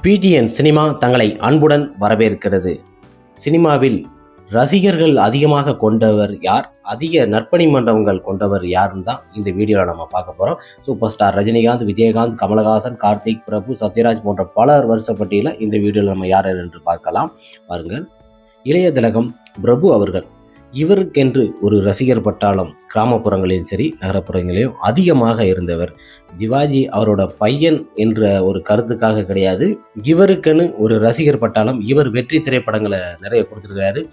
PTN cinema தங்களை அன்புடன் வரவேற்கிறது. சினிமாவில் ரசிகர்கள் அதிகமாக கொண்டவர் யார், அதிக நற்பணி மண்டபங்கள் கொண்டவர் யாருன்னு தான் இந்த வீடியோவில் நம்ம பார்க்க போகிறோம். சூப்பர் ஸ்டார் ரஜினிகாந்த், விஜயகாந்த், கமலஹாசன், கார்த்திக், பிரபு, சத்யராஜ் போன்ற பலர் வருஷப்பட்டியலில் இந்த வீடியோவில் நம்ம யார் என்று பார்க்கலாம். பாருங்கள். இளைய திலகம் பிரபு அவர்கள், இவருக்கென்று ஒரு ரசிகர் பட்டாளம் கிராமப்புறங்களிலும் சரி நகரப்புறங்களிலும் அதிகமாக இருந்தவர். சிவாஜி அவரோட பையன் என்ற ஒரு கருத்துக்காக கிடையாது, இவருக்குன்னு ஒரு ரசிகர் பட்டாளம். இவர் வெற்றி திரைப்படங்களை நிறைய கொடுத்துருக்காரு.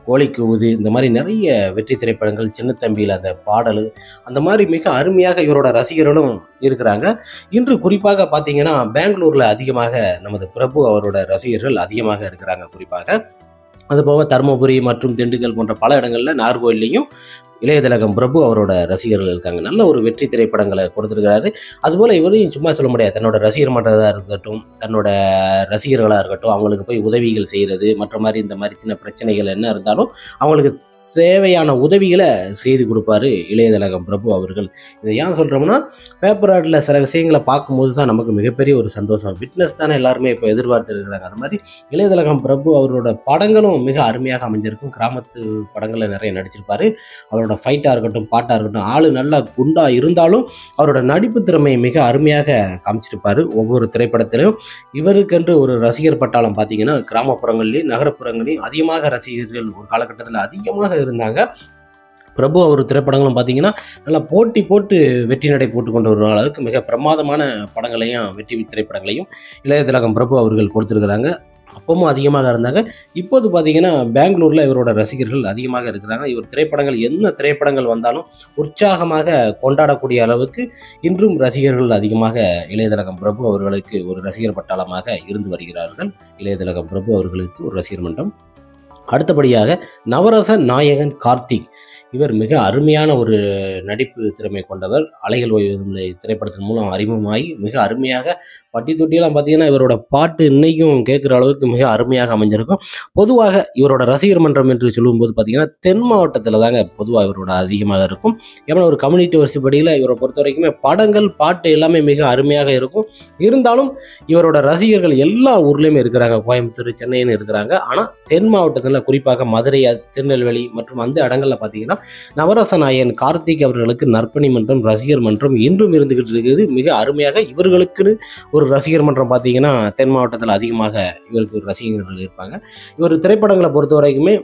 கோழிக்கூவுது, இந்த மாதிரி நிறைய வெற்றி திரைப்படங்கள், சின்ன தம்பியில் அந்த பாடல், அந்த மாதிரி மிக அருமையாக இவரோட ரசிகர்களும் இருக்கிறாங்க. இன்று குறிப்பாக பார்த்தீங்கன்னா பெங்களூரில் அதிகமாக நமது பிரபு அவரோட ரசிகர்கள் அதிகமாக இருக்கிறாங்க. குறிப்பாக அதுபோக தருமபுரி மற்றும் திண்டுக்கல் போன்ற பல இடங்களில் நாகர்கோயிலையும் இளைய திலகம் பிரபு அவரோட ரசிகர்கள் இருக்காங்க. நல்ல ஒரு வெற்றி திரைப்படங்களை கொடுத்துருக்கிறாரு. அதுபோல் இவரையும் சும்மா சொல்ல முடியாது. தன்னோட ரசிகர் மன்றதாக இருக்கட்டும், தன்னோட ரசிகர்களாக இருக்கட்டும், அவங்களுக்கு போய் உதவிகள் செய்கிறது, மற்ற மாதிரி இந்த மாதிரி சின்ன பிரச்சனைகள் என்ன இருந்தாலும் அவங்களுக்கு தேவையான உதவிகளை செய்து கொடுப்பாரு இளைய திலகம் பிரபு அவர்கள். இதை ஏன் சொல்கிறோம்னா, பேப்பர் ஆர்ட்டில் சில விஷயங்களை பார்க்கும்போது தான் நமக்கு மிகப்பெரிய ஒரு சந்தோஷம். விட்னஸ் தானே எல்லாருமே இப்போ எதிர்பார்த்து இருக்கிறாங்க. அது மாதிரி இளைய திலகம் பிரபு அவரோட படங்களும் மிக அருமையாக அமைஞ்சிருக்கும். கிராமத்து படங்களில் நிறைய நடிச்சிருப்பார். அவரோட ஃபைட்டாக இருக்கட்டும், பாட்டாக இருக்கட்டும், ஆள் நல்லா குண்டா இருந்தாலும் அவரோட நடிப்பு திறமையை மிக அருமையாக காமிச்சிருப்பார் ஒவ்வொரு திரைப்படத்திலையும். இவருக்கென்று ஒரு ரசிகர் பட்டாளம் பார்த்தீங்கன்னா கிராமப்புறங்கள்லையும் நகரப்புறங்களையும் அதிகமாக ரசிகர்கள் ஒரு காலகட்டத்தில் அதிகமாக இருந்தாங்க. பிரபு அவர் திரைப்படங்களும் பார்த்தீங்கன்னா நல்லா போட்டி போட்டு வெற்றி நடை போட்டு கொண்டு வர அளவுக்கு மிக பிரமாதமான படங்களையும் வெற்றி திரைப்படங்களையும் இளைய திலகம் பிரபு அவர்கள் கொடுத்துருக்குறாங்க. அப்பவும் அதிகமாக இருந்தாங்க. இப்போது பார்த்தீங்கன்னா பெங்களூரில் இவரோட ரசிகர்கள் அதிகமாக இருக்கிறாங்க. இவர் திரைப்படங்கள் என்ன திரைப்படங்கள் வந்தாலும் உற்சாகமாக கொண்டாடக்கூடிய அளவுக்கு இன்றும் ரசிகர்கள் அதிகமாக இளைய திலகம் பிரபு அவர்களுக்கு ஒரு ரசிகர் பட்டாளமாக இருந்து வருகிறார்கள். இளைய திலகம் பிரபு அவர்களுக்கு ஒரு ரசிகர் மன்றம். அடுத்தபடியாக நவரச நாயகன் கார்த்திக், இவர் மிக அருமையான ஒரு நடிப்பு திறமை கொண்டவர். அலைகள் ஓய்வு திரைப்படத்தின் மூலம் அறிமுகமாகி மிக அருமையாக பட்டி தொட்டியெல்லாம் பார்த்தீங்கன்னா இவரோட பாட்டு இன்னைக்கும் கேட்குற அளவுக்கு மிக அருமையாக அமைஞ்சிருக்கும். பொதுவாக இவரோட ரசிகர் மன்றம் என்று சொல்லும்போது பார்த்தீங்கன்னா தென் மாவட்டத்தில் தாங்க பொதுவாக இவரோட அதிகமாக இருக்கும். ஏன்னா ஒரு கம்யூனிட்டி வரிசைப்படியில் இவரை பொறுத்த வரைக்குமே படங்கள், பாட்டு எல்லாமே மிக அருமையாக இருக்கும். இருந்தாலும் இவரோட ரசிகர்கள் எல்லா ஊர்லேயுமே இருக்கிறாங்க. கோயம்புத்தூர், சென்னைன்னு இருக்கிறாங்க. ஆனால் தென் மாவட்டத்தில் குறிப்பாக மதுரை, திருநெல்வேலி மற்றும் அந்த இடங்களில் பார்த்தீங்கன்னா நவரச நாயகன் கார்த்திக் அவர்களுக்கு நற்பணி மன்றம், ரசிகர் மன்றம் இன்றும் இருந்துகிட்டு இருக்குது. மிக அருமையாக இவர்களுக்குன்னு ஒரு ரசிகர் மன்றம் பார்த்தீங்கன்னா தென் மாவட்டத்தில் அதிகமாக இவருக்கு ஒரு ரசிகர்கள் இருப்பாங்க. இவர் திரைப்படங்களை பொறுத்த வரைக்குமே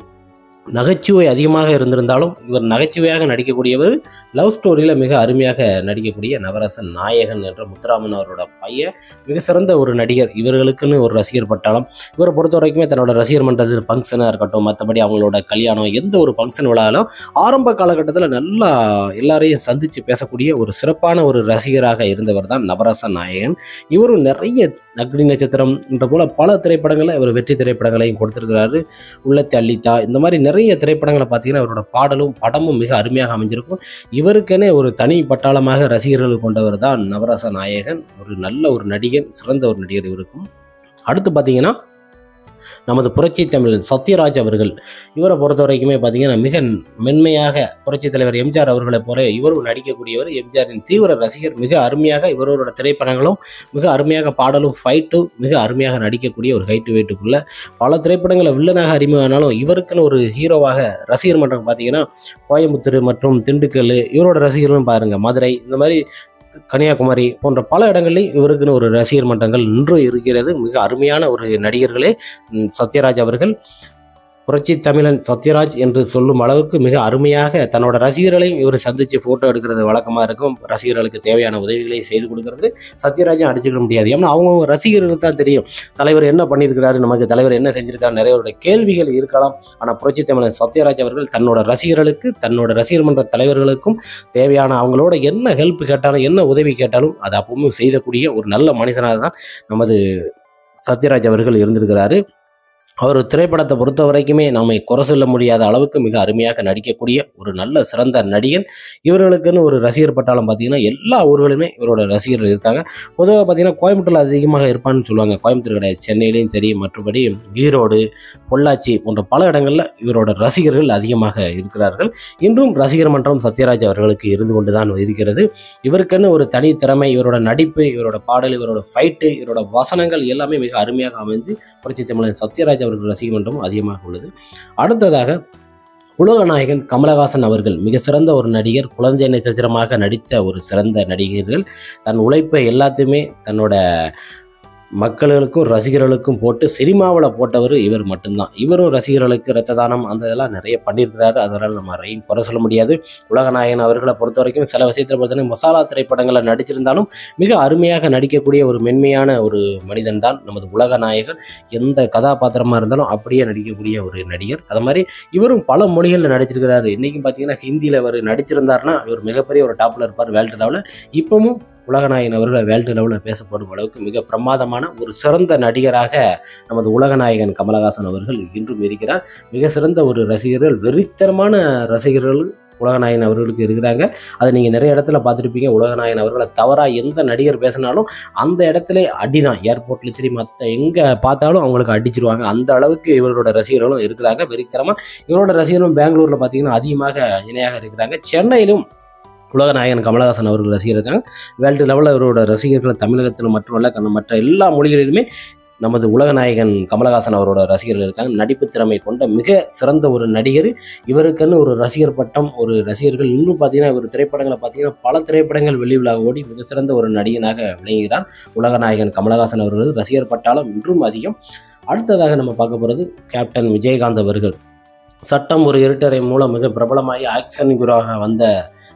நகைச்சுவை அதிகமாக இருந்திருந்தாலும் இவர் நகைச்சுவையாக நடிக்கக்கூடியவர். லவ் ஸ்டோரியில் மிக அருமையாக நடிக்கக்கூடிய நவரசன் நாயகன் என்ற முத்துராமன் அவரோட பையன் மிக சிறந்த ஒரு நடிகர். இவர்களுக்குன்னு ஒரு ரசிகர் பட்டாளம். இவரை பொறுத்த வரைக்குமே தன்னோட ரசிகர் மன்றத்தில் ஃபங்க்ஷனாக இருக்கட்டும், மற்றபடி அவங்களோட கல்யாணம், எந்த ஒரு ஃபங்க்ஷன் விழாலும் ஆரம்ப காலகட்டத்தில் நல்லா எல்லாரையும் சந்தித்து பேசக்கூடிய ஒரு சிறப்பான ஒரு ரசிகராக இருந்தவர் தான் நவரச நாயகன். இவரும் நிறைய அக்னி நட்சத்திரம் என்ற போல பல திரைப்படங்களை இவர் வெற்றி திரைப்படங்களையும் கொடுத்திருக்கிறாரு. உள்ளத்தை அள்ளித்தா, இந்த மாதிரி நிறைய திரைப்படங்களை பார்த்தீங்கன்னா இவரோட பாடலும் படமும் மிக அருமையாக அமைஞ்சிருக்கும். இவருக்கெனே ஒரு தனி பட்டாளமாக ரசிகர்கள் கொண்டவர் தான் நவரச நாயகன். ஒரு நல்ல ஒரு நடிகர், சிறந்த ஒரு நடிகர் இவருக்கும். அடுத்து பார்த்தீங்கன்னா நமது புரட்சி தமிழன் சத்யராஜ் அவர்கள், இவரை பொறுத்த வரைக்குமே பார்த்தீங்கன்னா மிக மென்மையாக புரட்சி தலைவர் எம்ஜிஆர் அவர்களை போல இவரும் நடிக்கக்கூடியவர். எம்ஜிஆரின் தீவிர ரசிகர். மிக அருமையாக இவரோட திரைப்படங்களும் மிக அருமையாக பாடலும் ஃபைட்டும் மிக அருமையாக நடிக்கக்கூடிய ஒரு ஹைட்டு வெயிட்டுக்குள்ள பல திரைப்படங்களை வில்லனாக அறிமுகமானாலும் இவருக்குன்னு ஒரு ஹீரோவாக ரசிகர் மன்றம் பார்த்தீங்கன்னா கோயம்புத்தூர் மற்றும் திண்டுக்கல், இவரோட ரசிகர்களும் பாருங்கள் மதுரை, இந்த மாதிரி கன்னியாகுமரி போன்ற பல இடங்களிலும் இவருக்குன்னு ஒரு ரசிகர் மன்றங்கள் இன்றும் இருக்கிறது. மிக அருமையான ஒரு நடிகர்களே சத்யராஜ் அவர்கள். புரட்சி தமிழன் சத்யராஜ் என்று சொல்லும் அளவுக்கு மிக அருமையாக தன்னோட ரசிகர்களையும் இவர் சந்தித்து ஃபோட்டோ எடுக்கிறது வழக்கமாக இருக்கும். ரசிகர்களுக்கு தேவையான உதவிகளையும் செய்து கொடுக்கறது சத்யராஜும் அடிச்சுக்க முடியாது. ஏன்னா அவங்க ரசிகர்களுக்கு தான் தெரியும் தலைவர் என்ன பண்ணியிருக்கிறாரு, நமக்கு தலைவர் என்ன செஞ்சிருக்காரு. நிறைய கேள்விகள் இருக்கலாம். ஆனால் புரட்சி தமிழன் சத்யராஜ் அவர்கள் தன்னோட ரசிகர்களுக்கு, தன்னோட ரசிகர் மன்ற தலைவர்களுக்கும் தேவையான அவங்களோட என்ன ஹெல்ப் கேட்டாலும், என்ன உதவி கேட்டாலும் அதை அப்பவும் செய்யக்கூடிய ஒரு நல்ல மனுஷனாக தான் நமது சத்யராஜ் அவர்கள் இருந்திருக்கிறாரு. அவர் திரைப்படத்தை பொறுத்த வரைக்குமே நம்மை குறை சொல்ல முடியாத அளவுக்கு மிக அருமையாக நடிக்கக்கூடிய ஒரு நல்ல சிறந்த நடிகன். இவர்களுக்குன்னு ஒரு ரசிகர் பட்டாளம் பார்த்தீங்கன்னா எல்லா ஊர்களுமே இவரோட ரசிகர்கள் இருக்காங்க. பொதுவாக பார்த்தீங்கன்னா கோயம்புத்தூரில் அதிகமாக இருப்பான்னு சொல்லுவாங்க. கோயம்புத்தூர் கிடையாது, சென்னையிலையும் சரி, மற்றபடி ஈரோடு, பொள்ளாச்சி போன்ற பல இடங்களில் இவரோட ரசிகர்கள் அதிகமாக இருக்கிறார்கள். இன்றும் ரசிகர் மன்றம் சத்யராஜ் அவர்களுக்கு இருந்து கொண்டு தான் இருக்கிறது. இவருக்குன்னு ஒரு தனி திறமை, இவரோட நடிப்பு, இவரோட பாடல், இவரோட ஃபைட்டு, இவரோட வசனங்கள் எல்லாமே மிக அருமையாக அமைஞ்சு புரட்சி தமிழன் சத்யராஜ் அவர்கள் ரசிகர் மன்றம் அதிகமாக உள்ளது. அடுத்ததாக உலகநாயகன் கமலஹாசன் அவர்கள் மிக சிறந்த ஒரு நடிகர். குழந்தை நட்சத்திரமாக நடித்த ஒரு சிறந்த நடிகர்கள். தன் உழைப்பை எல்லாத்தையுமே தன்னோட மக்களுக்கும் ரசிகர்களுக்கும் போட்டு சினிமாவில் போட்டவர் இவர் மட்டும்தான். இவரும் ரசிகர்களுக்கு இரத்த தானம் அந்த இதெல்லாம் நிறைய பண்ணியிருக்கிறாரு. அதனால் நம்ம யாரையும் குறை சொல்ல முடியாது. உலகநாயகன் அவர்களை பொறுத்த வரைக்கும் சில விஷயத்தில் பார்த்தீங்கன்னா மசாலா திரைப்படங்களை நடிச்சிருந்தாலும் மிக அருமையாக நடிக்கக்கூடிய ஒரு மென்மையான ஒரு மனிதன் தான் நமது உலகநாயகன். எந்த கதாபாத்திரமாக இருந்தாலும் அப்படியே நடிக்கக்கூடிய ஒரு நடிகர். அது மாதிரி இவரும் பல மொழிகளில் நடிச்சிருக்கிறாரு. இன்றைக்கும் பார்த்தீங்கன்னா ஹிந்தியில் அவர் நடிச்சிருந்தாருன்னா இவர் மிகப்பெரிய ஒரு டாப்பில் இருப்பார் வேர்ல்டு லெவலில். இப்பவும் உலகநாயகன் அவர்கள் வேர்ல்டு லெவலில் பேசப்படும் அளவுக்கு மிக பிரமாதமான ஒரு சிறந்த நடிகராக நமது உலகநாயகன் கமலஹாசன் அவர்கள் இன்றும் இருக்கிறார். மிக சிறந்த ஒரு ரசிகர்கள், வெறித்தனமான ரசிகர்கள் உலகநாயகன் அவர்களுக்கு இருக்கிறாங்க. அதை நீங்கள் நிறைய இடத்துல பார்த்துருப்பீங்க. உலகநாயகன் அவர்களை தவறாக எந்த நடிகர் பேசினாலும் அந்த இடத்துல அடிதான். ஏர்போர்ட்ல சரி, மற்ற எங்கே பார்த்தாலும் அவங்களுக்கு அடிச்சிருவாங்க. அந்த அளவுக்கு இவரோட ரசிகர்களும் இருக்கிறாங்க வெறித்தனமாக. இவரோட ரசிகர்களும் பெங்களூரில் பார்த்தீங்கன்னா அதிகமாக இணையாக இருக்கிறாங்க. சென்னையிலும் உலகநாயகன் கமலஹாசன் அவர்கள் ரசிகர் இருக்காங்க. வேர்ல்டு லெவலில் இவரோட ரசிகர்கள் தமிழகத்தில் மட்டுமல்ல மற்ற எல்லா மொழிகளிலுமே நமது உலகநாயகன் கமலஹாசன் அவரோட ரசிகர்கள் இருக்காங்க. நடிப்பு திறமை கொண்ட மிக சிறந்த ஒரு நடிகர். இவருக்குன்னு ஒரு ரசிகர் பட்டம், ஒரு ரசிகர்கள் இன்னும் பார்த்தீங்கன்னா இவர் திரைப்படங்களை பார்த்தீங்கன்னா பல திரைப்படங்கள் வெளி விழா ஓடி மிக சிறந்த ஒரு நடிகனாக விளங்குகிறார். உலகநாயகன் கமலஹாசன் அவர்கள் ரசிகர் பட்டாளம் இன்றும் அதிகம். அடுத்ததாக நம்ம பார்க்க போகிறது கேப்டன் விஜயகாந்த் அவர்கள். சட்டம் ஒரு இருட்டறை மூலம் மிக பிரபலமாகி ஆக்ஷன் ஹீரோவாக வந்த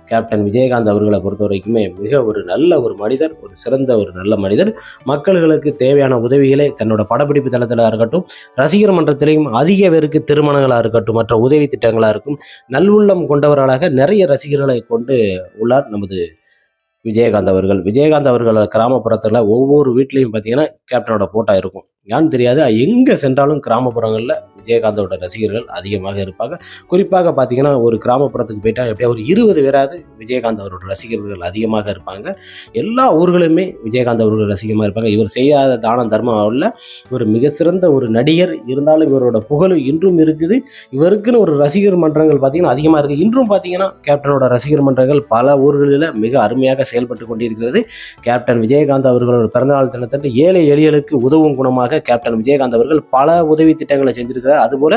கேப்டன் விஜயகாந்த் அவர்களை பொறுத்த வரைக்குமே மிக ஒரு நல்ல ஒரு மனிதர், ஒரு சிறந்த ஒரு நல்ல மனிதர். மக்களுக்கு தேவையான உதவிகளை தன்னோட படப்பிடிப்பு தளத்தில் இருக்கட்டும், ரசிகர் மன்றத்திலையும் அதிக பேருக்கு திருமணங்களாக இருக்கட்டும், மற்ற உதவி திட்டங்களாக இருக்கும், நல்லுள்ளம் கொண்டவர்களாக நிறைய ரசிகர்களை கொண்டு உள்ளார் நமது விஜயகாந்த் அவர்கள். விஜயகாந்த் அவர்கள் கிராமப்புறத்தில் ஒவ்வொரு வீட்லேயும் பார்த்தீங்கன்னா கேப்டனோட போட்டோ இருக்கும். ஏன்னு தெரியாது, எங்கே சென்றாலும் கிராமப்புறங்களில் விஜயகாந்தோட ரசிகர்கள் அதிகமாக இருப்பாங்க. குறிப்பாக பார்த்தீங்கன்னா ஒரு கிராமப்புறத்துக்கு போயிட்டால் எப்படியா ஒரு 20 பேராது விஜயகாந்த் அவரோட ரசிகர்கள் அதிகமாக இருப்பாங்க. எல்லா ஊர்களுமே விஜயகாந்த் அவர்கள் ரசிகமாக இருப்பாங்க. இவர் செய்யாத தான தர்மம் அல்ல. இவர் மிக சிறந்த ஒரு நடிகர். இருந்தாலும் இவரோட புகழ் இன்றும் இருக்குது. இவருக்குன்னு ஒரு ரசிகர் மன்றங்கள் பார்த்தீங்கன்னா அதிகமாக இருக்குது. இன்றும் பார்த்தீங்கன்னா கேப்டனோட ரசிகர் மன்றங்கள் பல ஊர்களில் மிக அருமையாக செயல்பட்டு கொண்டிருக்கிறது. கேப்டன் விஜயகாந்த் அவர்களோட பிறந்தநாள் தினத்தன்று ஏழை எளியலுக்கு உதவும் குணமாக கேப்டன் விஜயகாந்த் அவர்கள் பல உதவி திட்டங்களை செஞ்சிருக்கிறார். அதுபோல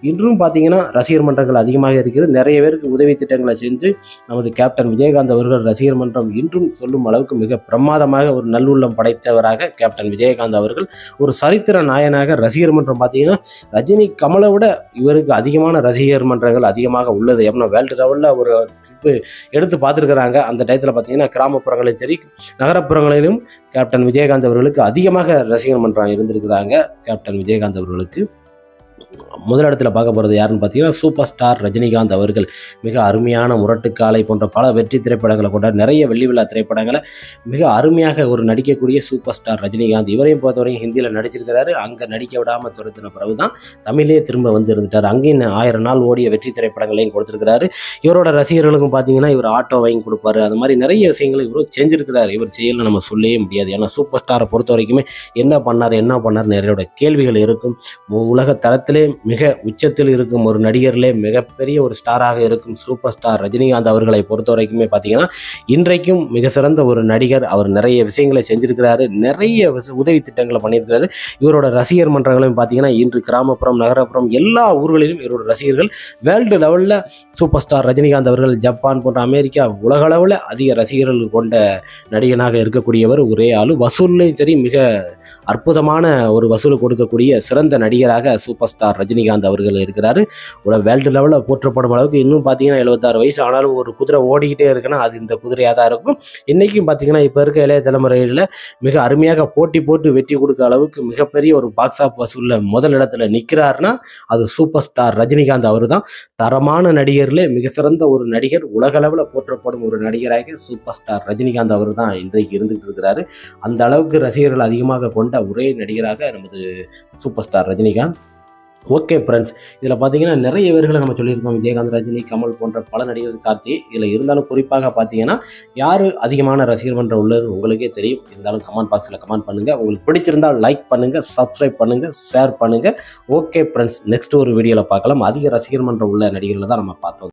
இன்றும் பார்த்தீங்கன்னா ரசிகர் மன்றங்கள் அதிகமாக இருக்கிறது. நிறைய பேருக்கு உதவி திட்டங்களை செஞ்சு நமது கேப்டன் விஜயகாந்த் அவர்கள் ரசிகர் மன்றம் இன்றும் சொல்லும் அளவுக்கு மிக பிரமாதமாக ஒரு நல்லுள்ளம் படைத்தவராக கேப்டன் விஜயகாந்த் அவர்கள் ஒரு சரித்திர நாயனாக ரசிகர் மன்றம் பார்த்தீங்கன்னா ரஜினி கமலை விட இவருக்கு அதிகமான ரசிகர் மன்றங்கள் அதிகமாக உள்ளது. எப்படின்னா வேர்ல்டு லெவலில் ஒரு எடுத்து பார்த்துருக்குறாங்க. அந்த டயத்தில் பார்த்தீங்கன்னா கிராமப்புறங்களையும் சரி நகரப்புறங்களிலும் கேப்டன் விஜயகாந்த் அவர்களுக்கு அதிகமாக ரசிகர் மன்றம் இருந்திருக்கிறாங்க. கேப்டன் விஜயகாந்த் அவர்களுக்கு முதலிடத்தில் பார்க்க போகிறது யாருன்னு பார்த்தீங்கன்னா சூப்பர் ஸ்டார் ரஜினிகாந்த் அவர்கள். மிக அருமையான முரட்டுக்காலை போன்ற பல வெற்றி திரைப்படங்களை கொண்ட நிறைய வெள்ளி விழா திரைப்படங்களை மிக அருமையாக ஒரு நடிக்கக்கூடிய சூப்பர் ஸ்டார் ரஜினிகாந்த். இவரையும் பொறுத்தவரைக்கும் ஹிந்தியில் நடிச்சிருக்கிறாரு. அங்கே நடிக்க விடாமல் துரத்தின பிறகு தான் தமிழே திரும்ப வந்து இருந்துட்டார். அங்கேயும் 1000 நாள் ஓடிய வெற்றி திரைப்படங்களையும் கொடுத்துருக்கிறாரு. இவரோட ரசிகர்களுக்கும் பார்த்தீங்கன்னா இவர் ஆட்டோ வாங்கி கொடுப்பாரு. அது மாதிரி நிறைய விஷயங்களை இவரும் செஞ்சிருக்கிறார். இவர் செய்யலை நம்ம சொல்லவே முடியாது. ஏன்னா சூப்பர் ஸ்டாரை பொறுத்த வரைக்குமே என்ன பண்ணார் நிறையோட கேள்விகள் இருக்கும். உலக தரத்திலே மிக உச்சத்தில் இருக்கும் ஒரு நடிகர்லே மிகப்பெரிய ஒரு ஸ்டாராக இருக்கும் சூப்பர் ஸ்டார் ரஜினிகாந்த் அவர்களை பொறுத்த வரைக்குமே பார்த்தீங்கன்னா இன்றைக்கும் மிக சிறந்த ஒரு நடிகர். அவர் நிறைய விஷயங்களை செஞ்சிருக்கிறாரு. நிறைய உதவி திட்டங்களை பண்ணியிருக்கிறாரு. இவரோட ரசிகர் மன்றங்களும் பார்த்தீங்கன்னா இன்று கிராமப்புறம் நகரப்புறம் எல்லா ஊர்களிலும் இவரோட ரசிகர்கள் வேர்ல்டு லெவலில் சூப்பர் ஸ்டார் ரஜினிகாந்த் அவர்கள் ஜப்பான் போன்ற அமெரிக்கா உலக அளவில் அதிக ரசிகர்கள் கொண்ட நடிகனாக இருக்கக்கூடியவர். ஒரே ஆளு வசூல்லையும் சரி மிக அற்புதமான ஒரு வசூல் கொடுக்கக்கூடிய சிறந்த நடிகராக சூப்பர் ஸ்டார் ரஜினிகாந்த் அவர்கள் இருக்கிறாரு. வேர்ல்டு லெவலில் போற்றப்படும் அளவுக்கு இன்னும் பார்த்தீங்கன்னா 76 வயசு ஆனாலும் ஒரு குதிரை ஓடிக்கிட்டே இருக்குன்னா அது இந்த குதிரையாக தான் இருக்கும். இன்றைக்கும் பார்த்தீங்கன்னா இப்போ இருக்க இளைய தலைமுறையில் மிக அருமையாக போட்டி போட்டு வெற்றி கொடுக்க அளவுக்கு மிகப்பெரிய ஒரு பாக்ஸ் ஆஃப் வசூலில் முதல் இடத்துல நிற்கிறாருன்னா அது சூப்பர் ஸ்டார் ரஜினிகாந்த் அவர் தான். தரமான நடிகர்களே மிக சிறந்த ஒரு நடிகர், உலகளவில் போற்றப்படும் ஒரு நடிகராக சூப்பர் ஸ்டார் ரஜினிகாந்த் அவர் தான் இன்றைக்கு இருந்துகிட்டு இருக்கிறாரு. அந்த அளவுக்கு ரசிகர்கள் அதிகமாக கொண்ட ஒரே நடிகராக நமது super star Rajinikanth. Okay friends, இதில் பார்த்தீங்கன்னா நிறைய பேர்களை நம்ம சொல்லியிருக்கோம். விஜயகாந்த், ரஜினி, கமல் போன்ற பல நடிகர்கள், கார்த்தி. இதில் இருந்தாலும் குறிப்பாக பார்த்தீங்கன்னா யார் அதிகமான ரசிகர் மன்றம் உள்ளது உங்களுக்கே தெரியும். இருந்தாலும் கமெண்ட் பாக்ஸில் கமெண்ட் பண்ணுங்கள். உங்களுக்கு பிடிச்சிருந்தால் லைக் பண்ணுங்கள், சப்ஸ்கிரைப் பண்ணுங்கள், ஷேர் பண்ணுங்கள். ஓகே ஃப்ரெண்ட்ஸ், நெக்ஸ்ட் ஒரு வீடியோவில் பார்க்கலாம். அதிக ரசிகர் மன்றம் உள்ள நடிகர்களை தான் நம்ம பார்த்தோம்.